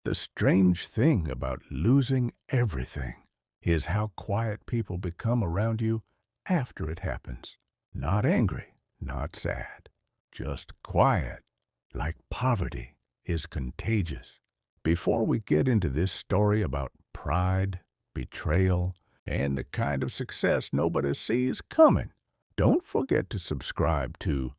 The strange thing about losing everything is how quiet people become around you after it happens. Not angry, not sad, just quiet, like poverty is contagious. Before we get into this story about pride, betrayal, and the kind of success nobody sees coming, don't forget to subscribe to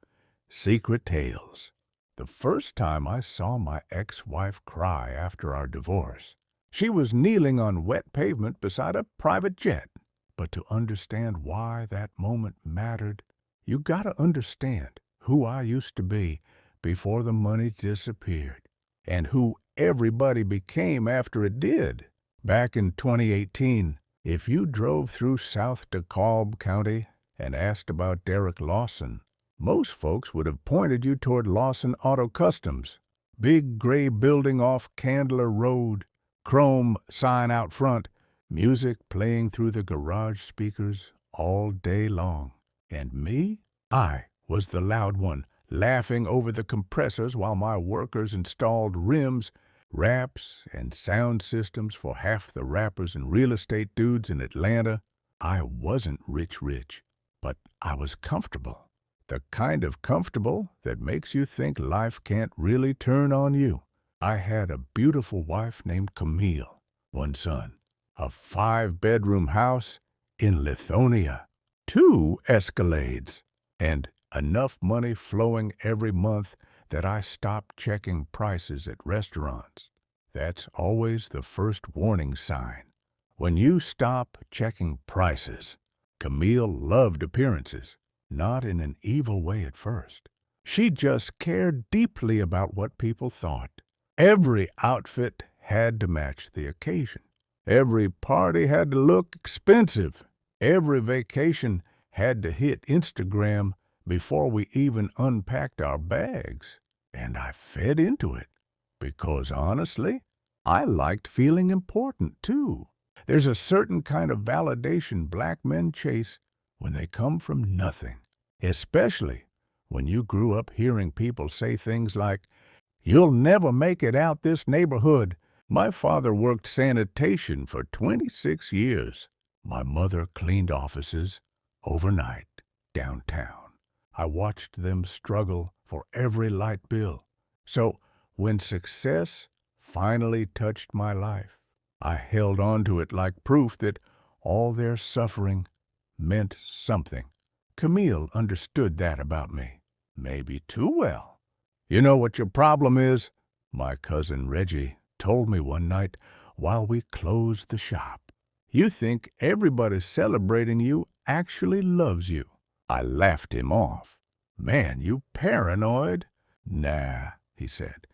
Secret Tales. The first time I saw my ex-wife cry after our divorce, she was kneeling on wet pavement beside a private jet. But to understand why that moment mattered, you gotta understand who I used to be before the money disappeared, and who everybody became after it did. Back in 2018, if you drove through South DeKalb County and asked about Derek Lawson, most folks would have pointed you toward Lawson Auto Customs. Big gray building off Candler Road, chrome sign out front, music playing through the garage speakers all day long. And me? I was the loud one, laughing over the compressors while my workers installed rims, wraps, and sound systems for half the rappers and real estate dudes in Atlanta. I wasn't rich, but I was comfortable. The kind of comfortable that makes you think life can't really turn on you. I had a beautiful wife named Camille, one son, a 5-bedroom house in Lithonia, 2 Escalades, and enough money flowing every month that I stopped checking prices at restaurants. That's always the first warning sign. When you stop checking prices, Camille loved appearances. Not in an evil way at first. She just cared deeply about what people thought. Every outfit had to match the occasion. Every party had to look expensive. Every vacation had to hit Instagram before we even unpacked our bags. And I fed into it. Because honestly, I liked feeling important too. There's a certain kind of validation black men chase when they come from nothing. Especially when you grew up hearing people say things like, "You'll never make it out this neighborhood." My father worked sanitation for 26 years. My mother cleaned offices overnight downtown. I watched them struggle for every light bill. So when success finally touched my life, I held on to it like proof that all their suffering meant something. Camille understood that about me, maybe too well. "You know what your problem is?" my cousin Reggie told me one night while we closed the shop. "You think everybody celebrating you actually loves you." I laughed him off. "Man, you paranoid." "Nah," he said.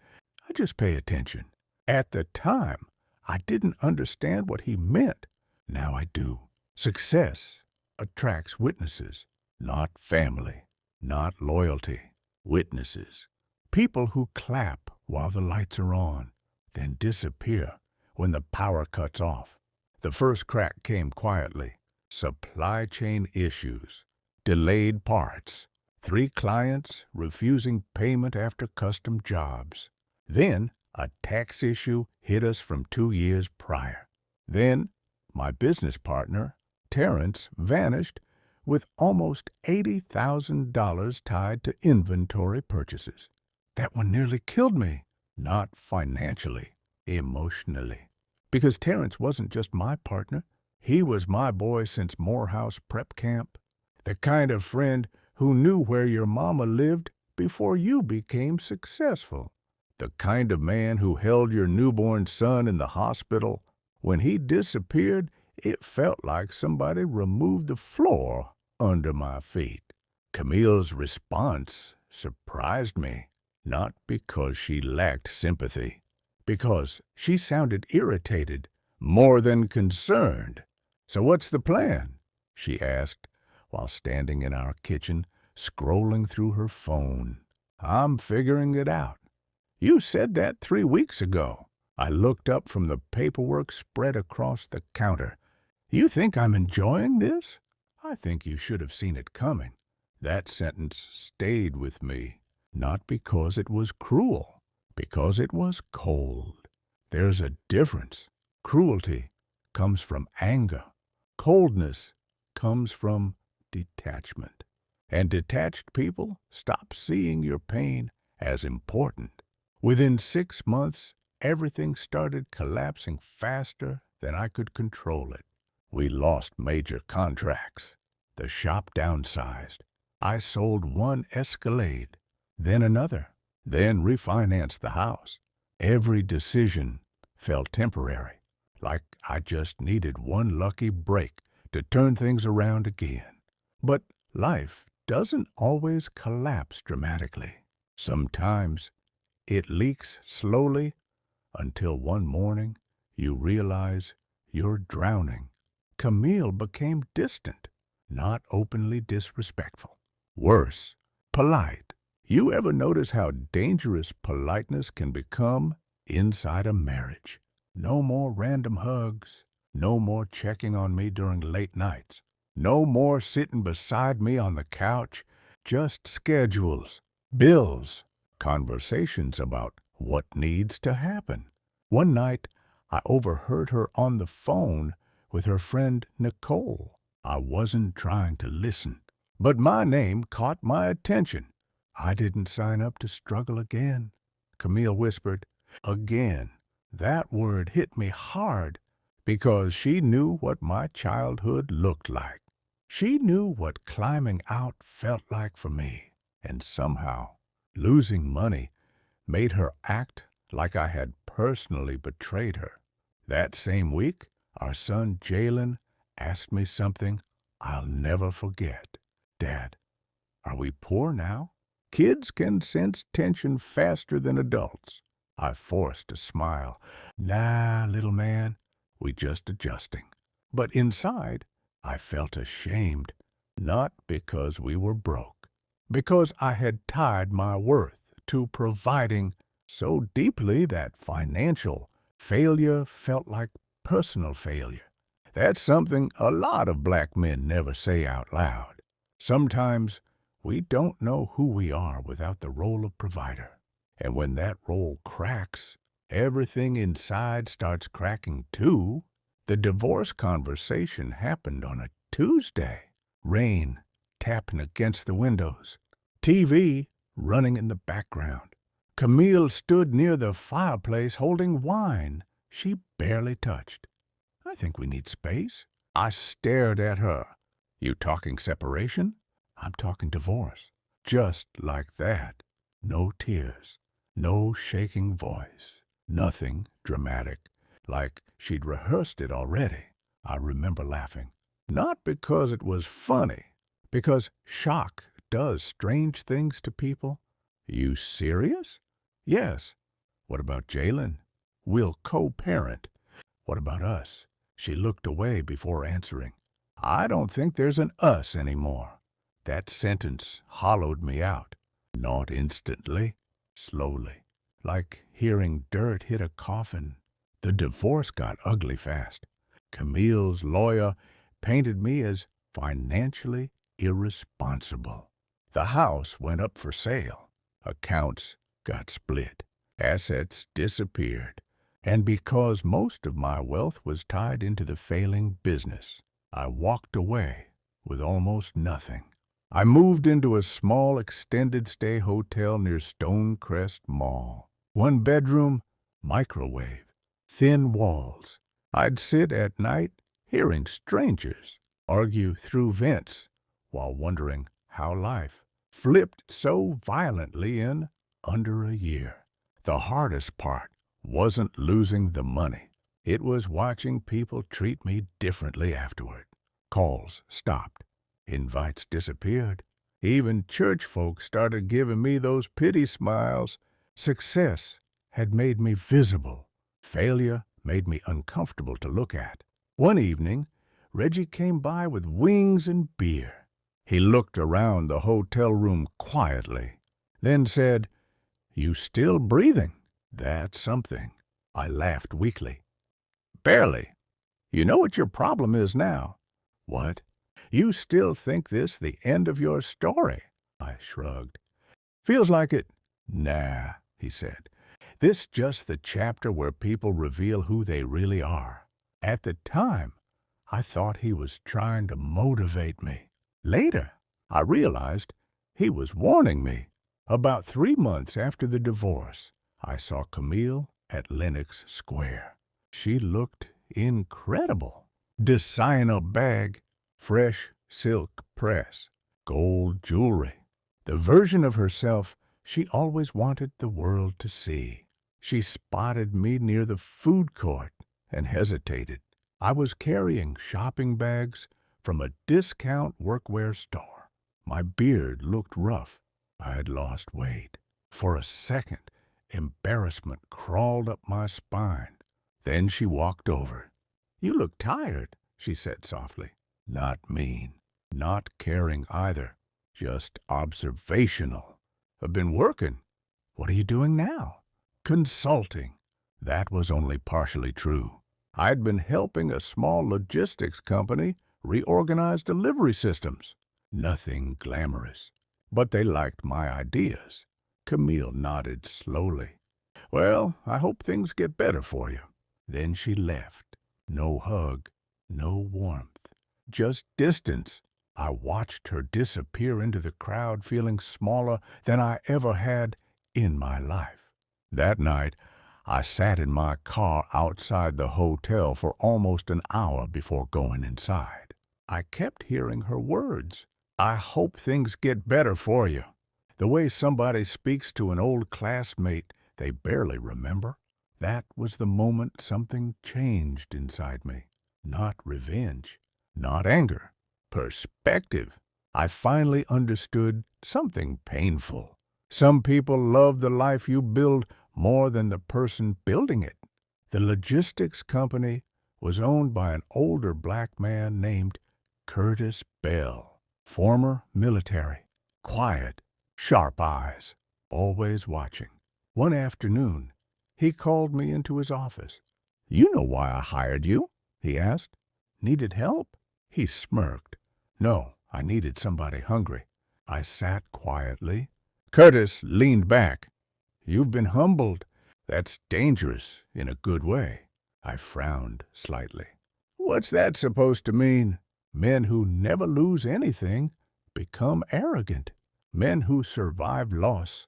"I just pay attention." At the time, I didn't understand what he meant. Now I do. Success attracts witnesses. Not family, not loyalty, witnesses. People who clap while the lights are on, then disappear when the power cuts off. The first crack came quietly. Supply chain issues, delayed parts, 3 clients refusing payment after custom jobs. Then a tax issue hit us from 2 years prior. Then my business partner, Terrence, vanished with almost $80,000 tied to inventory purchases. That one nearly killed me. Not financially, emotionally. Because Terrence wasn't just my partner. He was my boy since Morehouse Prep Camp. The kind of friend who knew where your mama lived before you became successful. The kind of man who held your newborn son in the hospital. When he disappeared, it felt like somebody removed the floor under my feet. Camille's response surprised me, not because she lacked sympathy, because she sounded irritated, more than concerned. "So what's the plan?" she asked, while standing in our kitchen, scrolling through her phone. "I'm figuring it out." "You said that 3 weeks ago." I looked up from the paperwork spread across the counter. "You think I'm enjoying this?" "I think you should have seen it coming." That sentence stayed with me, not because it was cruel, because it was cold. There's a difference. Cruelty comes from anger. Coldness comes from detachment. And detached people stop seeing your pain as important. Within 6 months, everything started collapsing faster than I could control it. We lost major contracts. The shop downsized. I sold one Escalade, then another, then refinanced the house. Every decision felt temporary, like I just needed one lucky break to turn things around again. But life doesn't always collapse dramatically. Sometimes it leaks slowly until one morning you realize you're drowning. Camille became distant, not openly disrespectful. Worse, polite. You ever notice how dangerous politeness can become inside a marriage? No more random hugs. No more checking on me during late nights. No more sitting beside me on the couch. Just schedules, bills, conversations about what needs to happen. One night, I overheard her on the phone with her friend Nicole. I wasn't trying to listen, but my name caught my attention. I didn't sign up to struggle again, Camille whispered. Again. That word hit me hard because she knew what my childhood looked like. She knew what climbing out felt like for me, and somehow losing money made her act like I had personally betrayed her. That same week, our son Jalen asked me something I'll never forget. Dad, are we poor now? Kids can sense tension faster than adults. I forced a smile. Nah, little man, we just adjusting. But inside, I felt ashamed, not because we were broke, because I had tied my worth to providing so deeply that financial failure felt like personal failure. That's something a lot of black men never say out loud. Sometimes we don't know who we are without the role of provider. And when that role cracks, everything inside starts cracking too. The divorce conversation happened on a Tuesday. Rain tapping against the windows. TV running in the background. Camille stood near the fireplace holding wine she barely touched. I think we need space. I stared at her. You talking separation? I'm talking divorce. Just like that. No tears. No shaking voice. Nothing dramatic. Like she'd rehearsed it already. I remember laughing. Not because it was funny. Because shock does strange things to people. You serious? Yes. What about Jalen? We'll co-parent. What about us? She looked away before answering. I don't think there's an us anymore. That sentence hollowed me out. Not instantly, slowly, like hearing dirt hit a coffin. The divorce got ugly fast. Camille's lawyer painted me as financially irresponsible. The house went up for sale. Accounts got split. Assets disappeared. And because most of my wealth was tied into the failing business, I walked away with almost nothing. I moved into a small extended-stay hotel near Stonecrest Mall. One bedroom, microwave, thin walls. I'd sit at night hearing strangers argue through vents while wondering how life flipped so violently in under a year. The hardest part wasn't losing the money. It was watching people treat me differently afterward. Calls stopped. Invites disappeared. Even church folks started giving me those pity smiles. Success had made me visible. Failure made me uncomfortable to look at. One evening, Reggie came by with wings and beer. He looked around the hotel room quietly, then said, "You still breathing? That's something." I laughed weakly. "Barely. You know what your problem is now." "What?" "You still think this the end of your story." I shrugged. "Feels like it." "Nah," he said. This just the chapter where people reveal who they really are. At the time, I thought he was trying to motivate me. Later, I realized he was warning me. About 3 months after the divorce, I saw Camille at Lenox Square. She looked incredible. Designer bag, fresh silk press, gold jewelry. The version of herself she always wanted the world to see. She spotted me near the food court and hesitated. I was carrying shopping bags from a discount workwear store. My beard looked rough. I had lost weight. For a second, embarrassment crawled up my spine. Then she walked over. "You look tired," she said softly. Not mean, not caring either, just observational. "I've been working." "What are you doing now?" "Consulting." That was only partially true. I'd been helping a small logistics company reorganize delivery systems. Nothing glamorous. But they liked my ideas. Camille nodded slowly. "Well, I hope things get better for you." Then she left. No hug, no warmth, just distance. I watched her disappear into the crowd, feeling smaller than I ever had in my life. That night, I sat in my car outside the hotel for almost an hour before going inside. I kept hearing her words. "I hope things get better for you." The way somebody speaks to an old classmate they barely remember. That was the moment something changed inside me. Not revenge, not anger, perspective. I finally understood something painful. Some people love the life you build more than the person building it. The logistics company was owned by an older black man named Curtis Bell, former military, quiet, sharp eyes, always watching. One afternoon, he called me into his office. "You know why I hired you?" he asked. "Needed help?" He smirked. "No, I needed somebody hungry." I sat quietly. Curtis leaned back. "You've been humbled. That's dangerous in a good way." I frowned slightly. "What's that supposed to mean?" "Men who never lose anything become arrogant. Men who survive loss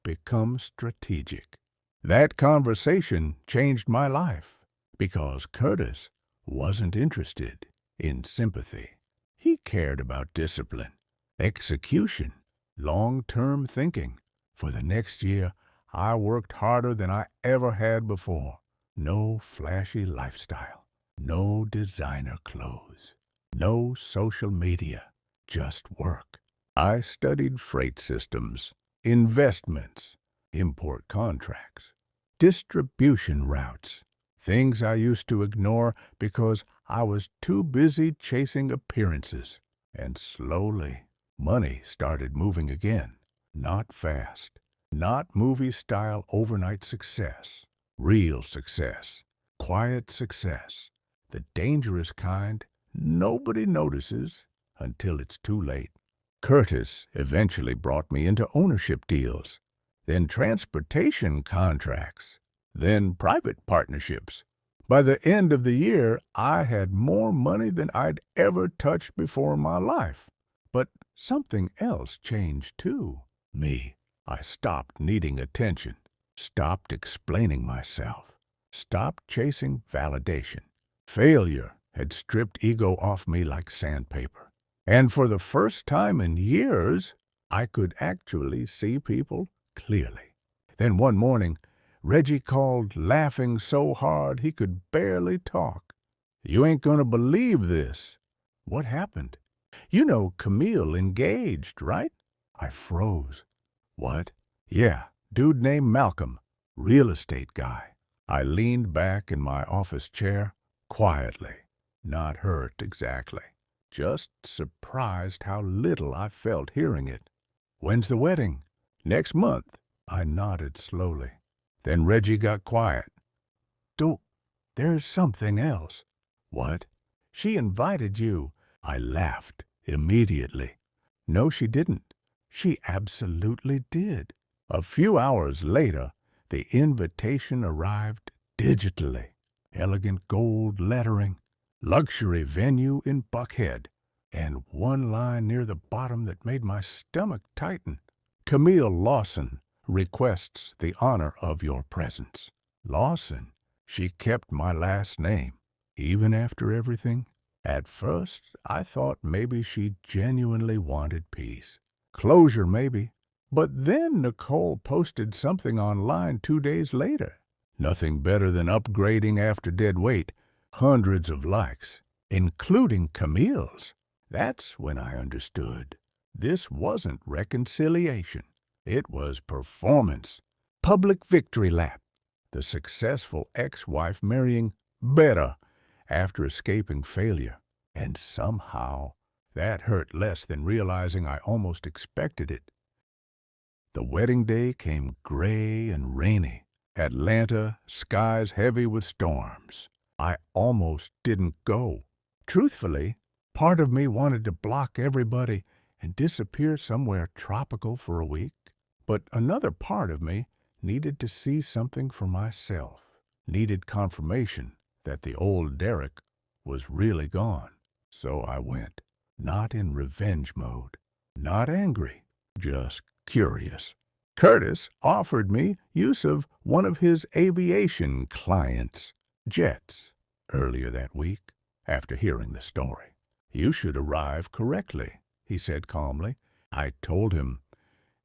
become strategic." That conversation changed my life because Curtis wasn't interested in sympathy. He cared about discipline, execution, long-term thinking. For the next year, I worked harder than I ever had before. No flashy lifestyle, no designer clothes, no social media, just work. I studied freight systems, investments, import contracts, distribution routes, things I used to ignore because I was too busy chasing appearances. And slowly, money started moving again. Not fast, not movie-style overnight success. Real success, quiet success, the dangerous kind nobody notices until it's too late. Curtis eventually brought me into ownership deals, then transportation contracts, then private partnerships. By the end of the year, I had more money than I'd ever touched before in my life. But something else changed too. Me. I stopped needing attention, stopped explaining myself, stopped chasing validation. Failure had stripped ego off me like sandpaper. And for the first time in years, I could actually see people clearly. Then one morning, Reggie called, laughing so hard he could barely talk. "You ain't gonna believe this." "What happened?" "You know Camille engaged, right?" I froze. "What?" "Yeah, dude named Malcolm, real estate guy." I leaned back in my office chair, quietly, not hurt exactly, just surprised how little I felt hearing it. "When's the wedding?" "Next month." I nodded slowly. Then Reggie got quiet. "Don't, there's something else." "What?" "She invited you." I laughed immediately. No, she didn't. She absolutely did. A few hours later, The invitation arrived digitally. Elegant gold lettering, luxury venue in Buckhead, and one line near the bottom that made my stomach tighten. Camille Lawson requests the honor of your presence. Lawson, she kept my last name, even after everything. At first, I thought maybe she genuinely wanted peace. Closure, maybe. But then Nicole posted something online 2 days later. Nothing better than upgrading after dead weight. Hundreds of likes, including Camille's. That's when I understood. This wasn't reconciliation. It was performance. Public victory lap. The successful ex-wife marrying better after escaping failure. And somehow, that hurt less than realizing I almost expected it. The wedding day came gray and rainy. Atlanta, skies heavy with storms. I almost didn't go. Truthfully, part of me wanted to block everybody and disappear somewhere tropical for a week. But another part of me needed to see something for myself. Needed confirmation that the old Derek was really gone. So I went. Not in revenge mode. Not angry. Just curious. Curtis offered me use of one of his aviation clients' jets earlier that week after hearing the story. You should arrive correctly, he said calmly. I told him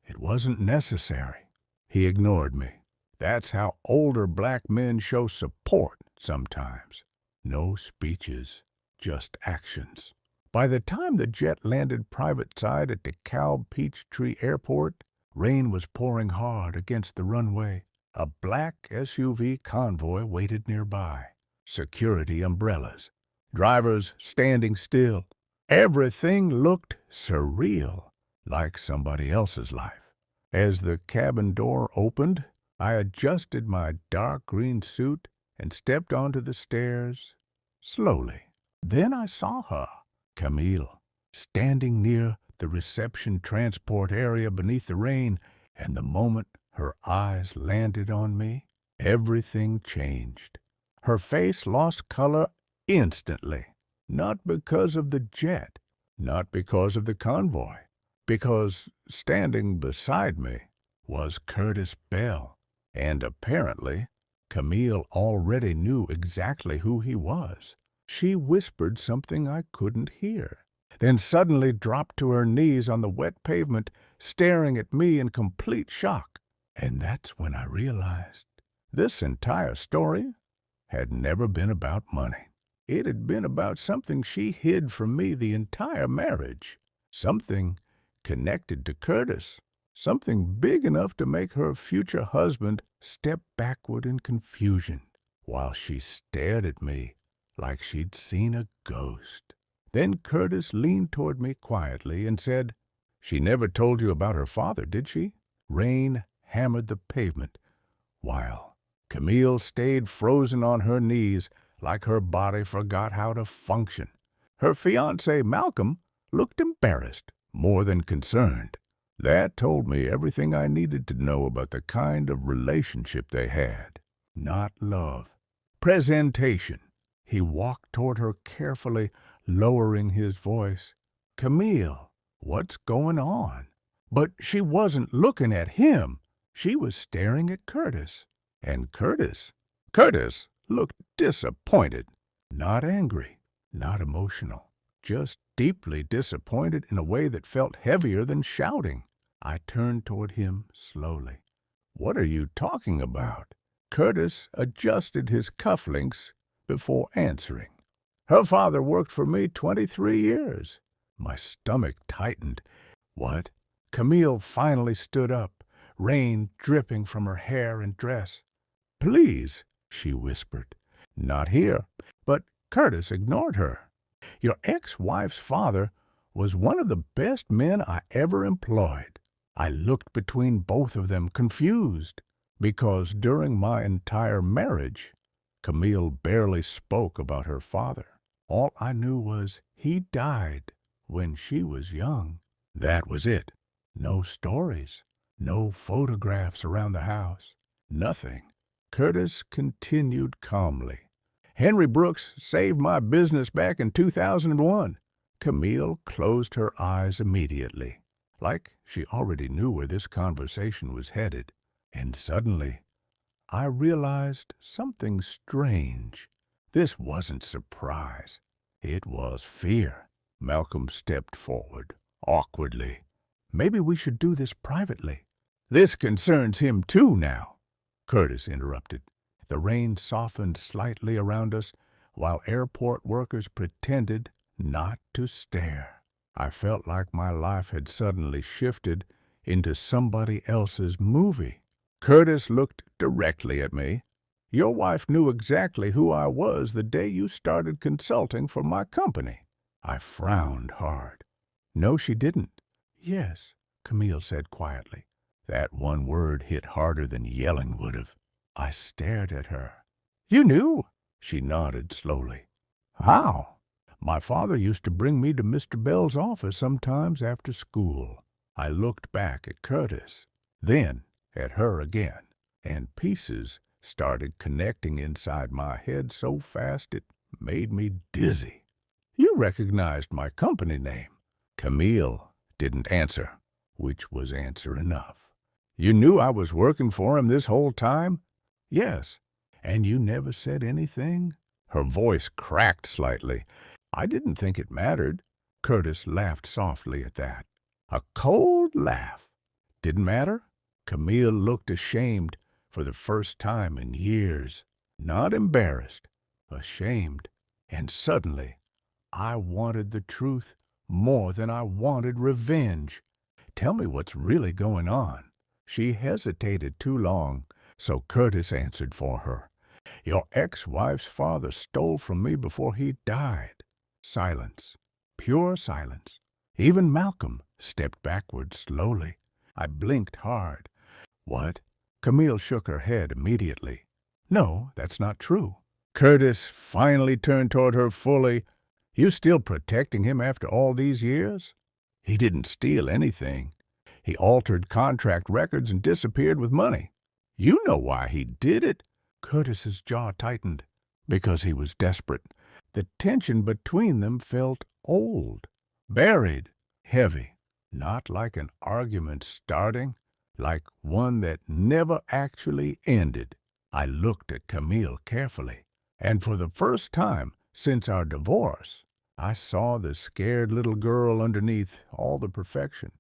it wasn't necessary. He ignored me. That's how older black men show support sometimes. No speeches, just actions. By the time the jet landed private side at DeKalb Peachtree Airport, rain was pouring hard against the runway. A black SUV convoy waited nearby. Security umbrellas. Drivers standing still. Everything looked surreal, like somebody else's life. As the cabin door opened, I adjusted my dark green suit and stepped onto the stairs slowly. Then I saw her, Camille, standing near the reception transport area beneath the rain, and the moment her eyes landed on me, everything changed. Her face lost color instantly, not because of the jet, not because of the convoy, because standing beside me was Curtis Bell, and apparently Camille already knew exactly who he was. She whispered something I couldn't hear, then suddenly dropped to her knees on the wet pavement, staring at me in complete shock. And that's when I realized this entire story had never been about money. It had been about something she hid from me the entire marriage, something connected to Curtis, something big enough to make her future husband step backward in confusion, while she stared at me like she'd seen a ghost. Then Curtis leaned toward me quietly and said, "She never told you about her father, did she?" Rain hammered the pavement, while Camille stayed frozen on her knees like her body forgot how to function. Her fiancé, Malcolm, looked embarrassed, more than concerned. That told me everything I needed to know about the kind of relationship they had. Not love. Presentation. He walked toward her carefully, lowering his voice. "Camille, what's going on?" But she wasn't looking at him. She was staring at Curtis. And Curtis looked disappointed. Not angry, not emotional. Just deeply disappointed in a way that felt heavier than shouting. I turned toward him slowly. "What are you talking about?" Curtis adjusted his cufflinks before answering. "Her father worked for me 23 years. My stomach tightened. "What?" Camille finally stood up, rain dripping from her hair and dress. "Please," she whispered. "Not here." But Curtis ignored her. "Your ex-wife's father was one of the best men I ever employed." I looked between both of them, confused, because during my entire marriage, Camille barely spoke about her father. All I knew was he died when she was young. That was it. No stories, no photographs around the house, Nothing. Curtis continued calmly. Henry Brooks saved my business back in 2001. Camille closed her eyes immediately, like she already knew where this conversation was headed. And suddenly, I realized something strange. This wasn't surprise. It was fear. Malcolm stepped forward, awkwardly. Maybe we should do this privately. This concerns him too now, Curtis interrupted. The rain softened slightly around us, while airport workers pretended not to stare. I felt like my life had suddenly shifted into somebody else's movie. Curtis looked directly at me. Your wife knew exactly who I was the day you started consulting for my company. I frowned hard. No, she didn't. Yes, Camille said quietly. That one word hit harder than yelling would have. I stared at her. You knew? She nodded slowly. How? My father used to bring me to Mr. Bell's office sometimes after school. I looked back at Curtis, then at her again, and pieces started connecting inside my head so fast it made me dizzy. You recognized my company name. Camille didn't answer, which was answer enough. You knew I was working for him this whole time? Yes. And you never said anything? Her voice cracked slightly. I didn't think it mattered. Curtis laughed softly at that. A cold laugh. Didn't matter? Camille looked ashamed for the first time in years. Not embarrassed, ashamed. And suddenly, I wanted the truth more than I wanted revenge. Tell me what's really going on. She hesitated too long, so Curtis answered for her. Your ex-wife's father stole from me before he died. Silence. Pure silence. Even Malcolm stepped backward slowly. I blinked hard. What? Camille shook her head immediately. No, that's not true. Curtis finally turned toward her fully. You still protecting him after all these years? He didn't steal anything. He altered contract records and disappeared with money. You know why he did it. Curtis's jaw tightened. Because he was desperate. The tension between them felt old, buried, heavy. Not like an argument starting, like one that never actually ended. I looked at Camille carefully, and for the first time since our divorce, I saw the scared little girl underneath all the perfection.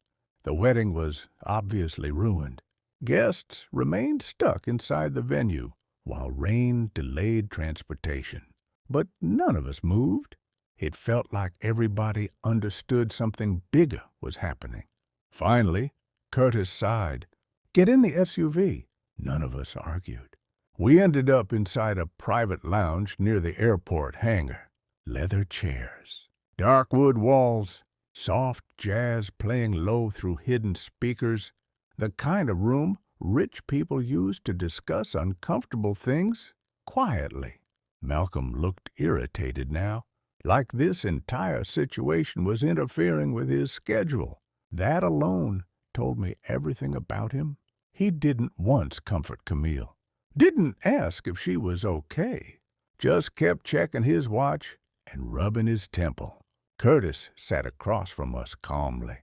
The wedding was obviously ruined. Guests remained stuck inside the venue, while rain delayed transportation. But none of us moved. It felt like everybody understood something bigger was happening. Finally, Curtis sighed. Get in the SUV. None of us argued. We ended up inside a private lounge near the airport hangar. Leather chairs, dark wood walls, soft jazz playing low through hidden speakers. The kind of room rich people use to discuss uncomfortable things quietly. Malcolm looked irritated now, like this entire situation was interfering with his schedule. That alone told me everything about him. He didn't once comfort Camille, didn't ask if she was okay, just kept checking his watch and rubbing his temple. Curtis sat across from us calmly.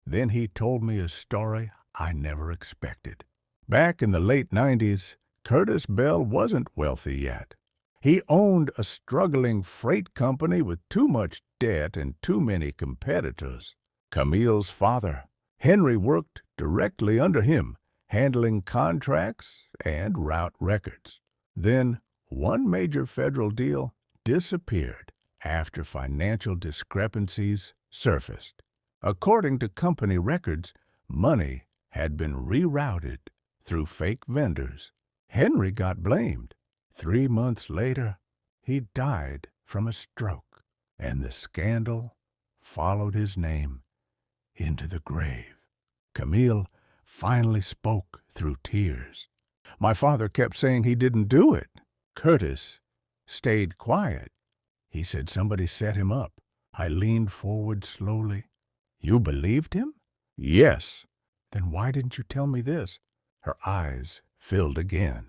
Then he told me a story I never expected. Back in the late 90s, Curtis Bell wasn't wealthy yet. He owned a struggling freight company with too much debt and too many competitors. Camille's father, Henry, worked directly under him, handling contracts and route records. Then, one major federal deal disappeared after financial discrepancies surfaced. According to company records, money had been rerouted through fake vendors. Henry got blamed. 3 months later, he died from a stroke, and the scandal followed his name into the grave. Camille finally spoke through tears. My father kept saying he didn't do it. Curtis stayed quiet. He said somebody set him up. I leaned forward slowly. You believed him? Yes. Then why didn't you tell me this? Her eyes filled again.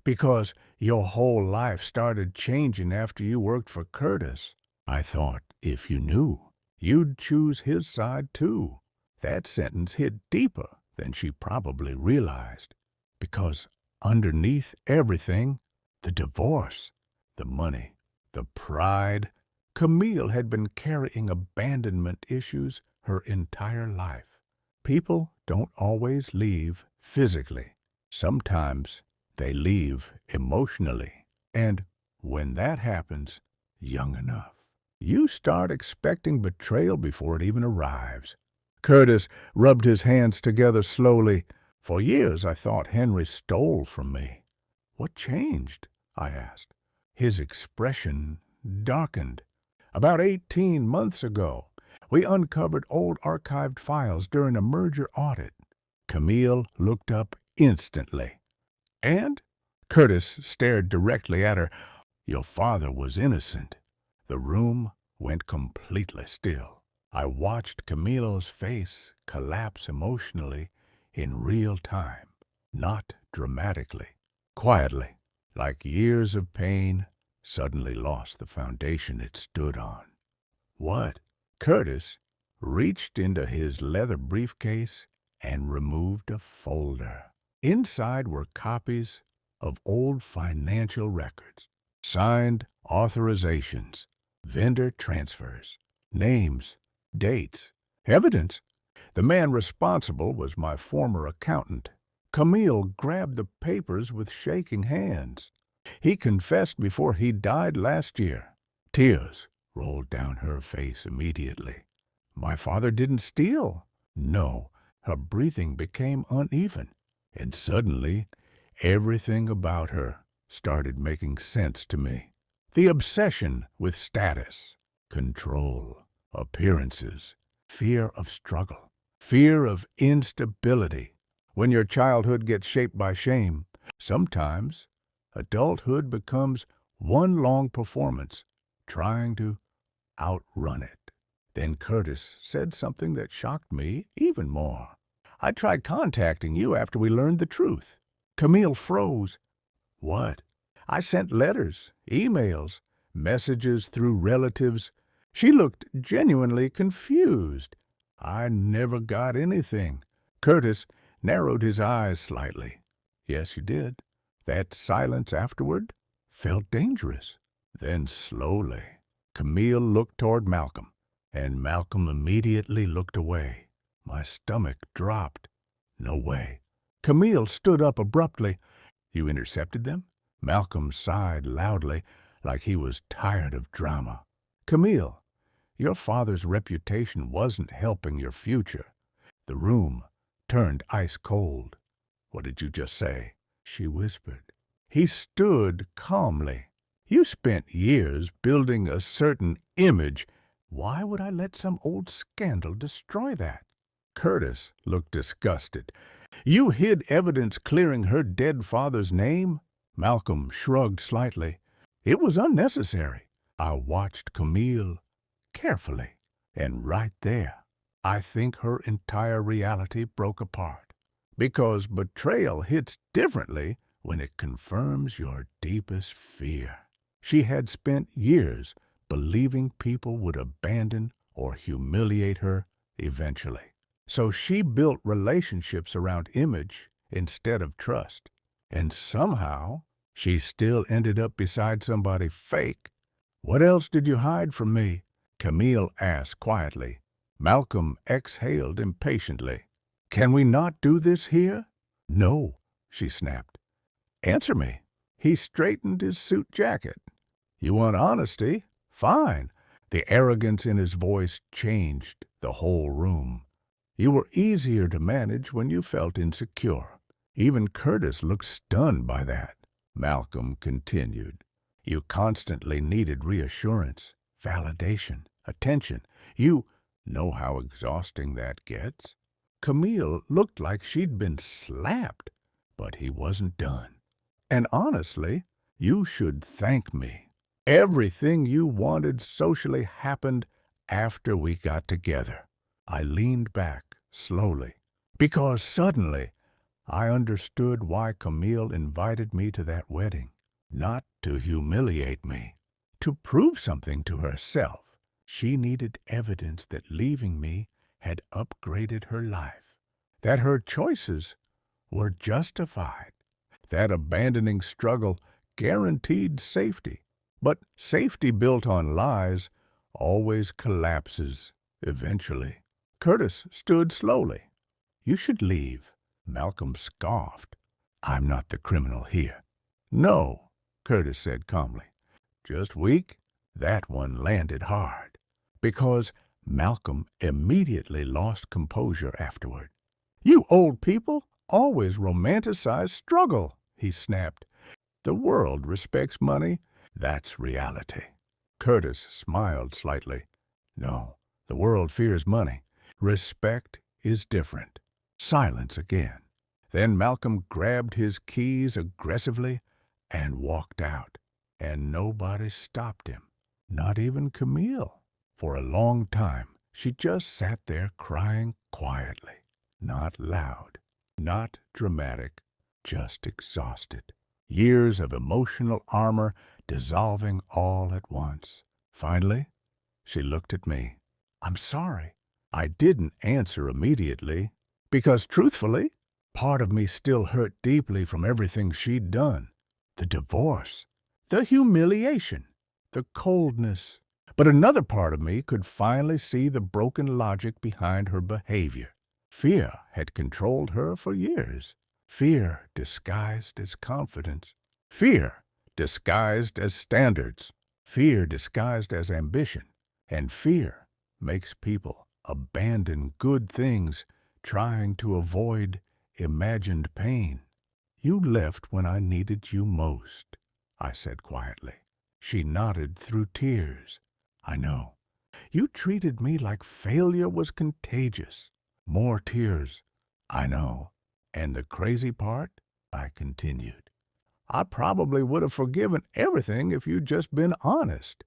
Because your whole life started changing after you worked for Curtis. I thought if you knew, you'd choose his side too. That sentence hit deeper than she probably realized. Because underneath everything, the divorce, the money, the pride, Camille had been carrying abandonment issues her entire life. People don't always leave physically. Sometimes they leave emotionally. And when that happens, young enough, you start expecting betrayal before it even arrives. Curtis rubbed his hands together slowly. For years I thought Henry stole from me. What changed? I asked. His expression darkened. About 18 months ago, we uncovered old archived files during a merger audit. Camille looked up instantly. And? Curtis stared directly at her. Your father was innocent. The room went completely still. I watched Camille's face collapse emotionally in real time, not dramatically, quietly, like years of pain suddenly lost the foundation it stood on. What? Curtis reached into his leather briefcase and removed a folder. Inside were copies of old financial records, signed authorizations, vendor transfers, names, dates, evidence. The man responsible was my former accountant. Camille grabbed the papers with shaking hands. He confessed before he died last year. Tears rolled down her face immediately. My father didn't steal. No, her breathing became uneven, and suddenly everything about her started making sense to me. The obsession with status, control, appearances, fear of struggle, fear of instability. When your childhood gets shaped by shame, sometimes adulthood becomes one long performance trying to outrun it. Then Curtis said something that shocked me even more. I tried contacting you after we learned the truth. Camille froze. What? I sent letters, emails, messages through relatives. She looked genuinely confused. I never got anything. Curtis narrowed his eyes slightly. Yes, you did. That silence afterward felt dangerous. Then slowly, Camille looked toward Malcolm, and Malcolm immediately looked away. My stomach dropped. No way. Camille stood up abruptly. You intercepted them? Malcolm sighed loudly, like he was tired of drama. Camille, your father's reputation wasn't helping your future. The room turned ice cold. What did you just say? She whispered. He stood calmly. You spent years building a certain image. Why would I let some old scandal destroy that? Curtis looked disgusted. You hid evidence clearing her dead father's name? Malcolm shrugged slightly. It was unnecessary. I watched Camille carefully, and right there, I think her entire reality broke apart. Because betrayal hits differently when it confirms your deepest fear. She had spent years believing people would abandon or humiliate her eventually. So she built relationships around image instead of trust. And somehow, she still ended up beside somebody fake. What else did you hide from me? Camille asked quietly. Malcolm exhaled impatiently. Can we not do this here? No, she snapped. Answer me. He straightened his suit jacket. You want honesty? Fine. The arrogance in his voice changed the whole room. You were easier to manage when you felt insecure. Even Curtis looked stunned by that. Malcolm continued. You constantly needed reassurance, validation, attention. You know how exhausting that gets. Camille looked like she'd been slapped, but he wasn't done. And honestly, you should thank me. Everything you wanted socially happened after we got together. I leaned back slowly, because suddenly I understood why Camille invited me to that wedding. Not to humiliate me, to prove something to herself. She needed evidence that leaving me had upgraded her life, that her choices were justified, that abandoning struggle guaranteed safety. But safety built on lies always collapses eventually. Curtis stood slowly. "You should leave." Malcolm scoffed. "I'm not the criminal here." "No," Curtis said calmly. "Just weak." That one landed hard, because Malcolm immediately lost composure afterward. "You old people always romanticize struggle," he snapped. "The world respects money. That's reality." Curtis smiled slightly. "No, the world fears money. Respect is different." Silence again. Then Malcolm grabbed his keys aggressively and walked out. And nobody stopped him, not even Camille. For a long time, she just sat there crying quietly. Not loud, not dramatic, just exhausted. Years of emotional armor dissolving all at once. Finally, she looked at me. "I'm sorry." I didn't answer immediately, because truthfully, part of me still hurt deeply from everything she'd done. The divorce, the humiliation, the coldness. But another part of me could finally see the broken logic behind her behavior. Fear had controlled her for years. Fear disguised as confidence. Fear disguised as standards. Fear disguised as ambition. And fear makes people abandon good things trying to avoid imagined pain. "You left when I needed you most," I said quietly. She nodded through tears. "I know. You treated me like failure was contagious." More tears. "I know. And the crazy part," I continued, "I probably would have forgiven everything if you'd just been honest."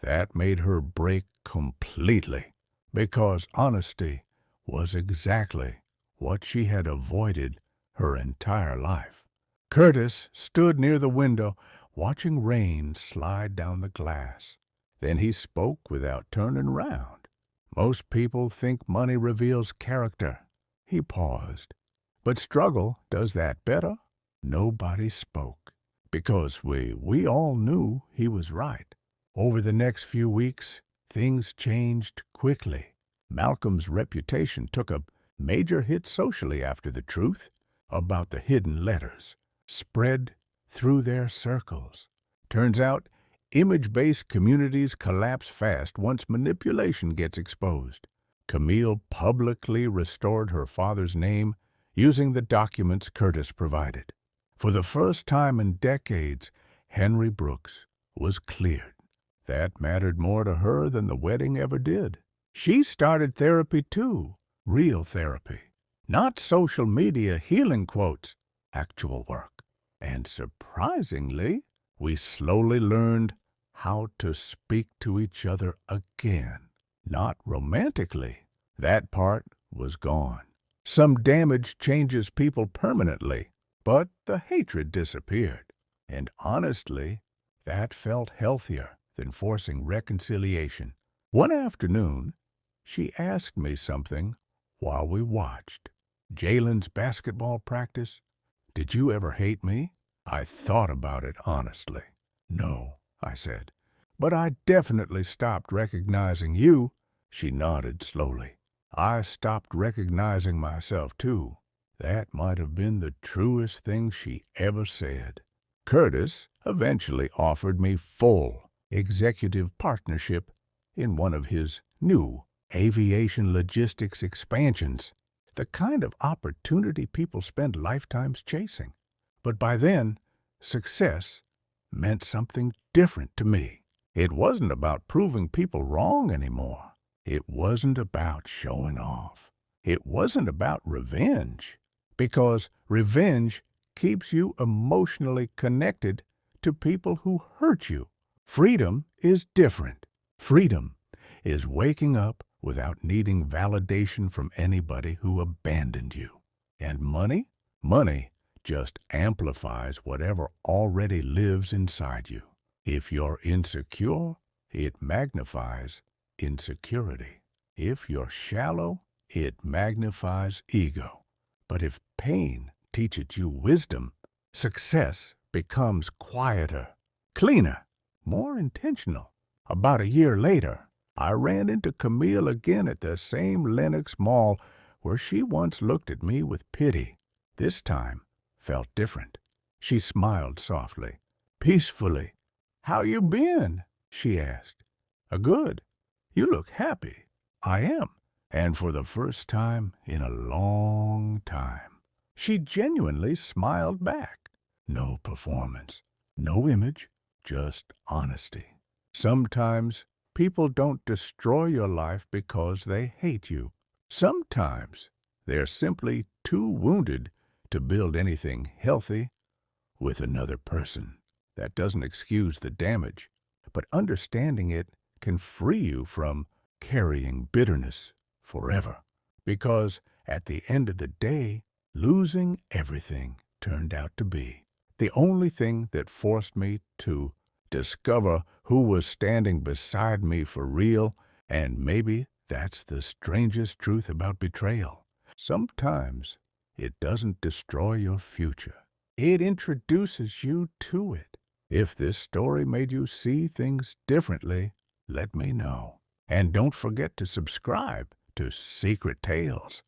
That made her break completely, because honesty was exactly what she had avoided her entire life. Curtis stood near the window, watching rain slide down the glass. Then he spoke without turning round. "Most people think money reveals character." He paused. "But struggle does that better." Nobody spoke, because we all knew he was right. Over the next few weeks, things changed quickly. Malcolm's reputation took a major hit socially after the truth about the hidden letters spread through their circles. Turns out, image-based communities collapse fast once manipulation gets exposed. Camille publicly restored her father's name using the documents Curtis provided. For the first time in decades, Henry Brooks was cleared. That mattered more to her than the wedding ever did. She started therapy too, real therapy. Not social media healing quotes, actual work. And surprisingly, we slowly learned how to speak to each other again. Not romantically. That part was gone. Some damage changes people permanently, but the hatred disappeared. And honestly, that felt healthier than forcing reconciliation. One afternoon, she asked me something while we watched. "Jalen's basketball practice. Did you ever hate me?" I thought about it honestly. "No," I said. "But I definitely stopped recognizing you." She nodded slowly. "I stopped recognizing myself, too." That might have been the truest thing she ever said. Curtis eventually offered me full executive partnership in one of his new aviation logistics expansions, the kind of opportunity people spend lifetimes chasing. But by then, success meant something different to me. It wasn't about proving people wrong anymore. It wasn't about showing off. It wasn't about revenge, because revenge keeps you emotionally connected to people who hurt you. Freedom is different. Freedom is waking up without needing validation from anybody who abandoned you. And money? Money just amplifies whatever already lives inside you. If you're insecure, it magnifies insecurity. If you're shallow, it magnifies ego. But if pain teaches you wisdom, success becomes quieter, cleaner, more intentional. About a year later, I ran into Camille again at the same Lenox Mall where she once looked at me with pity. This time felt different. She smiled softly, peacefully. "How you been?" she asked. "Good. You look happy." "I am." And for the first time in a long time, she genuinely smiled back. No performance, no image, just honesty. Sometimes people don't destroy your life because they hate you. Sometimes they're simply too wounded to build anything healthy with another person. That doesn't excuse the damage, but understanding it can free you from carrying bitterness forever. Because at the end of the day, losing everything turned out to be the only thing that forced me to discover who was standing beside me for real, and maybe that's the strangest truth about betrayal. Sometimes it doesn't destroy your future. It introduces you to it. If this story made you see things differently, let me know. And don't forget to subscribe to Secret Tales.